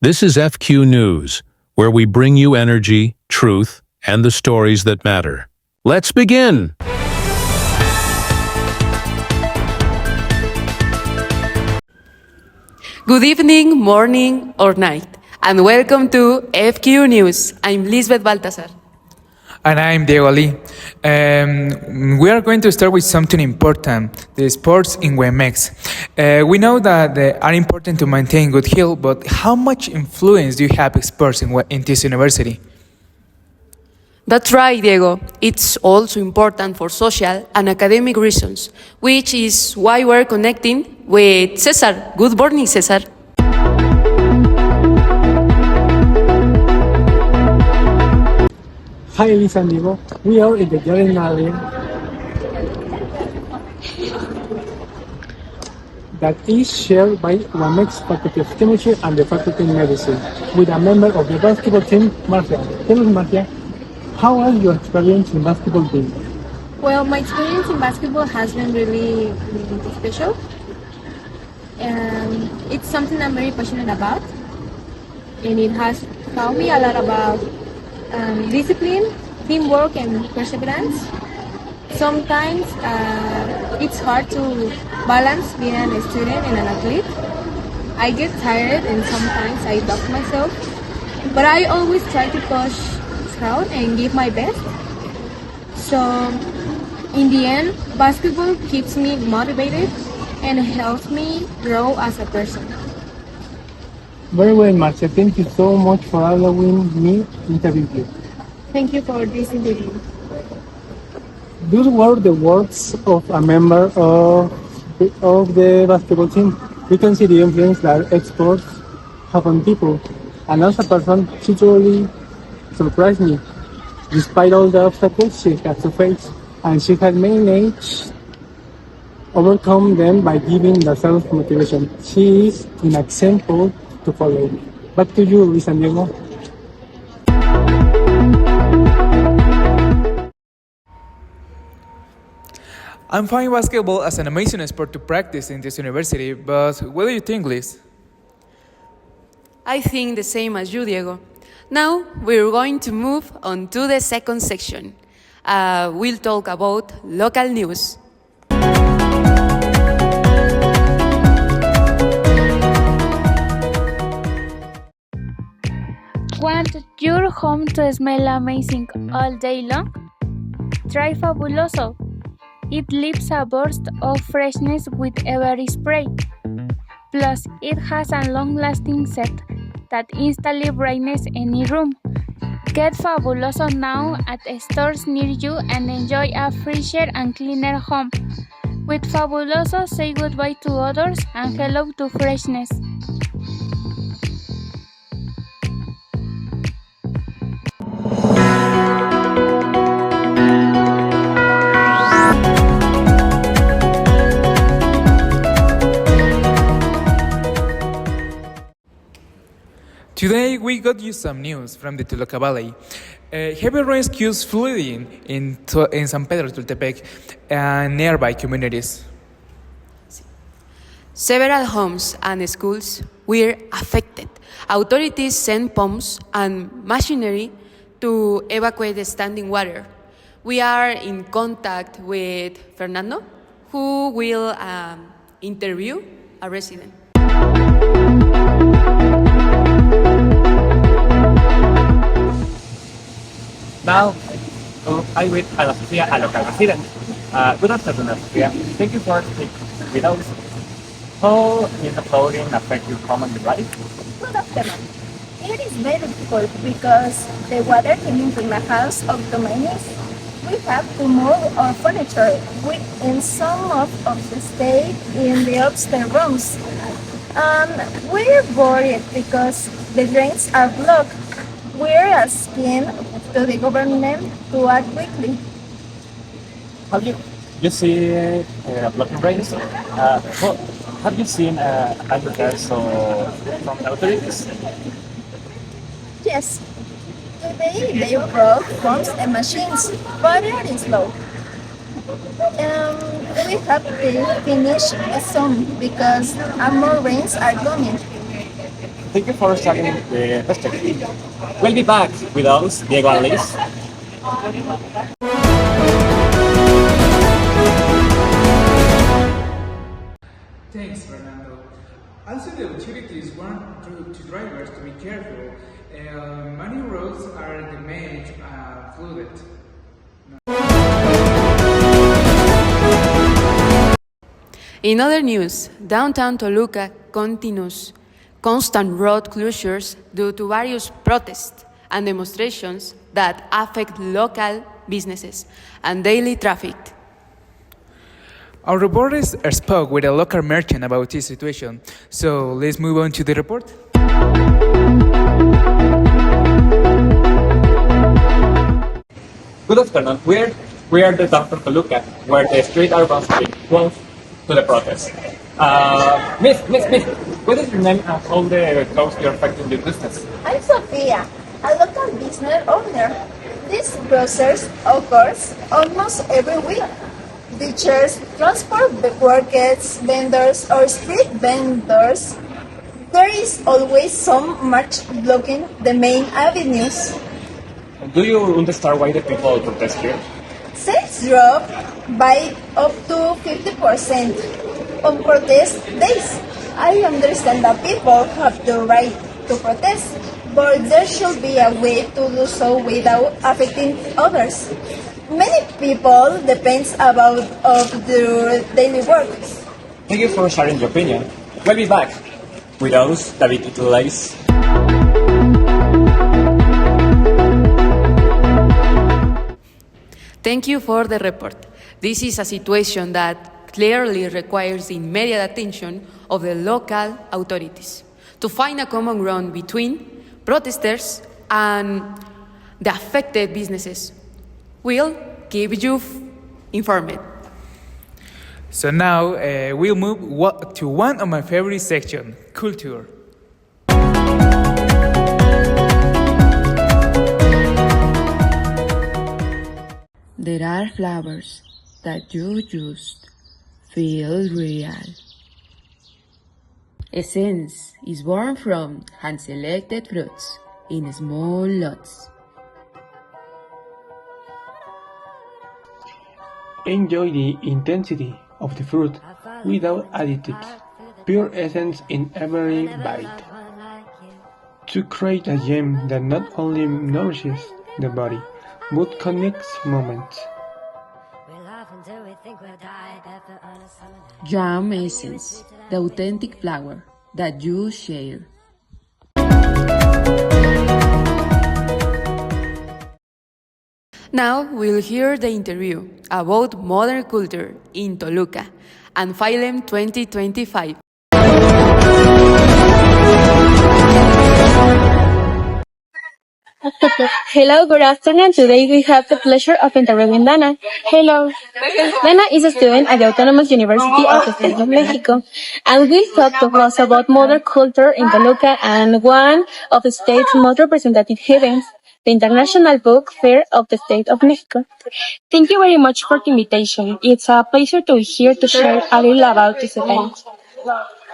This is FQ News, where we bring you energy, truth, and the stories that matter. Let's begin! Good evening, morning, or night, and welcome to FQ News. I'm Lisbeth Baltasar. And I'm Diego Ali. We are going to start with something important, the sports in WMX. We know that they are important to maintain good health, but how much influence do you have sports in this university? That's right, Diego. It's also important for social and academic reasons, which is why we're connecting with Cesar. Good morning, Cesar. Hi, Elisa and Diego. We are in the Garden area that is shared by WMX Faculty of Chemistry and the Faculty of Medicine with a member of the basketball team, Marcia. Tell us, Marcia, how was your experience in basketball team? Well, my experience in basketball has been really special. And it's something I'm very passionate about. And it has taught me a lot about discipline, teamwork, and perseverance. Sometimes it's hard to balance being a student and an athlete. I get tired and sometimes I doubt myself. But I always try to push through and give my best. So in the end, basketball keeps me motivated and helps me grow as a person. Very well, Marcia. Thank you so much for allowing me to interview you. Thank you for this interview. Those were the words of a member of the basketball team. We can see the influence that exports have on people. And as a person, she truly surprised me. Despite all the obstacles she had to face, and she had managed overcome them by giving herself motivation. She is an example to follow. Back to you, Luis and Diego. I'm finding basketball as an amazing sport to practice in this university, but what do you think, Liz? I think the same as you, Diego. Now we're going to move on to the second section. We'll talk about local news. Want your home to smell amazing all day long? Try Fabuloso. It leaves a burst of freshness with every spray. Plus, it has a long-lasting scent that instantly brightens any room. Get Fabuloso now at stores near you and enjoy a fresher and cleaner home. With Fabuloso, say goodbye to odors and hello to freshness. Today we got you some news from the Toluca Valley. Heavy rains caused flooding in San Pedro Tultepec and nearby communities. Several homes and schools were affected. Authorities sent pumps and machinery to evacuate the standing water. We are in contact with Fernando, who will interview a resident. Now, I'm with Ana Sofia, a local resident. Good afternoon, Ana Sofia. Thank you for speaking with us. How is the flooding affect your common life? Good afternoon. It is very difficult because the water came into the house of the miners. We have to move our furniture in some of the stay in the upstairs rooms. We're worried because the drains are blocked. We're asking to the government to act quickly. Have you see blocking rains? Have you seen advertisements from the authorities? Yes. Today they broke pumps and machines, but it is low. We have to finish some because more rains are coming. Thank you for sharing the perspective. We'll be back with us, Diego and Liz. Thanks, Fernando. Also, the authorities want to drivers to be careful. Many roads are damaged and flooded. In other news, downtown Toluca continues constant road closures due to various protests and demonstrations that affect local businesses and daily traffic. Our reporters spoke with a local merchant about this situation. So let's move on to the report. Good afternoon. We are the downtown Toluca, where the streets are mostly closed to the protest. Miss, what is your name and how the closure affecting your business? I'm Sophia, a local business owner. This process occurs almost every week. Teachers, transport workers, vendors, or street vendors. There is always some march blocking the main avenues. Do you understand why the people protest here? Sales drop by up to 50% on protest days. I understand that people have the right to protest, but there should be a way to do so without affecting others. Many people depend of their daily work. Thank you for sharing your opinion. We'll be back with us, David Itulais. Thank you for the report. This is a situation that clearly requires the immediate attention of the local authorities to find a common ground between protesters and the affected businesses. We'll keep you informed. So now we'll move to one of my favorite sections, culture. There are flowers that you just feel real. Essence is born from hand-selected fruits in small lots. Enjoy the intensity of the fruit without additives, pure essence in every bite. To create a gem that not only nourishes the body, but connects moments. Jam Essence, the authentic flower that you share. Now we'll hear the interview about modern culture in Toluca and Philem 2025. Hello, good afternoon. Today we have the pleasure of interviewing Dana. Hello. Dana is a student at the Autonomous University of the State of Mexico and will talk to us about modern culture in Toluca and one of the state's most representative events, the International Book Fair of the State of Mexico. Thank you very much for the invitation. It's a pleasure to be here to share a little about this event.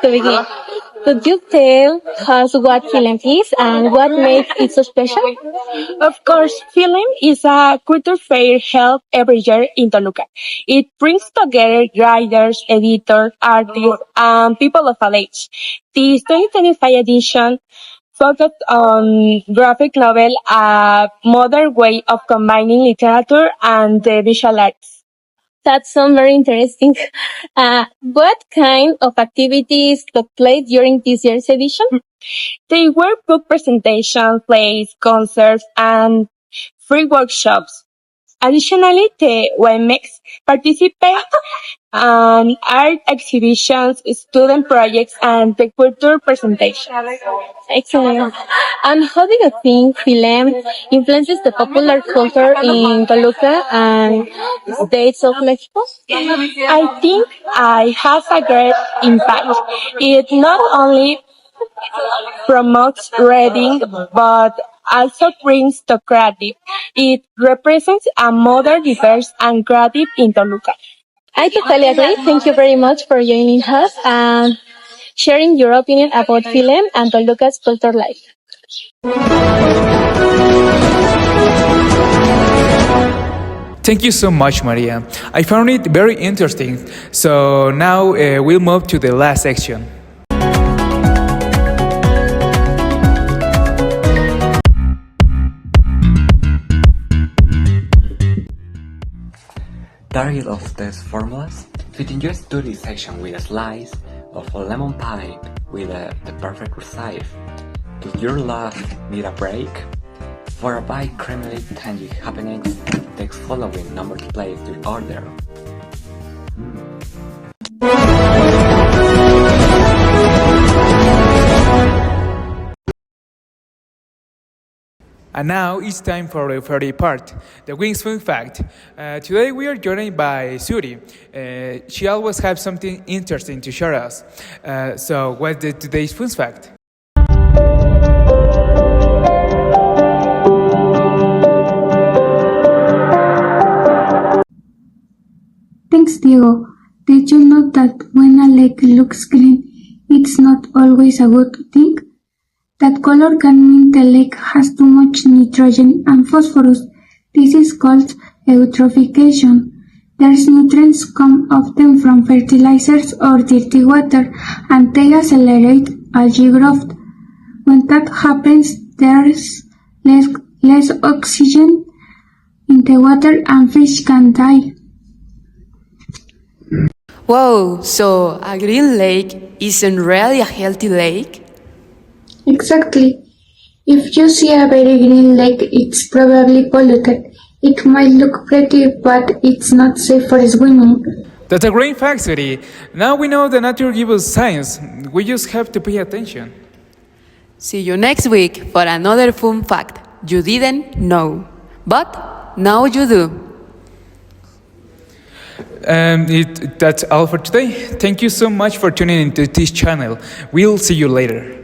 To begin, could you tell us what Philem is and what makes it so special? Of course, Philem is a culture fair held every year in Toluca. It brings together writers, editors, artists, and people of all age. The 2025 edition focused on graphic novel, a modern way of combining literature and the visual arts. That sounds very interesting. What kind of activities took place during this year's edition? They were book presentations, plays, concerts, and free workshops. Additionally, the WMX participate in art exhibitions, student projects, and the culture presentation. Excellent. And how do you think Philem influences the popular culture in Toluca and states of Mexico? I think it has a great impact. It not only promotes reading, but also brings to creative. It represents a modern, diverse, and creative in Toluca. I totally agree. Thank you very much for joining us. And sharing your opinion about Philem and Toluca's culture life. Thank you so much, Maria. I found it very interesting. So now we'll move to the last section. Target of test formulas. Fit in your study section with a slice of a lemon pie with the perfect recipe. Does your love need a break? For a bite creamily tangy happenings, text following number to place your order. And now it's time for the third part, the Wings Fun Fact. Today we are joined by Suri. She always has something interesting to share us. So what's today's Fun Fact? Thanks, Diego. Did you know that when a lake looks green, it's not always a good thing? That color can mean the lake has too much nitrogen and phosphorus. This is called eutrophication. There's nutrients come often from fertilizers or dirty water, and they accelerate algae growth. When that happens, there's less oxygen in the water and fish can die. Whoa, so a green lake isn't really a healthy lake? Exactly. If you see a very green lake, it's probably polluted. It might look pretty, but it's not safe for swimming. That's a great fact, Suri. Now we know that nature gives us science. We just have to pay attention. See you next week for another fun fact you didn't know. But now you do. That's all for today. Thank you so much for tuning into this channel. We'll see you later.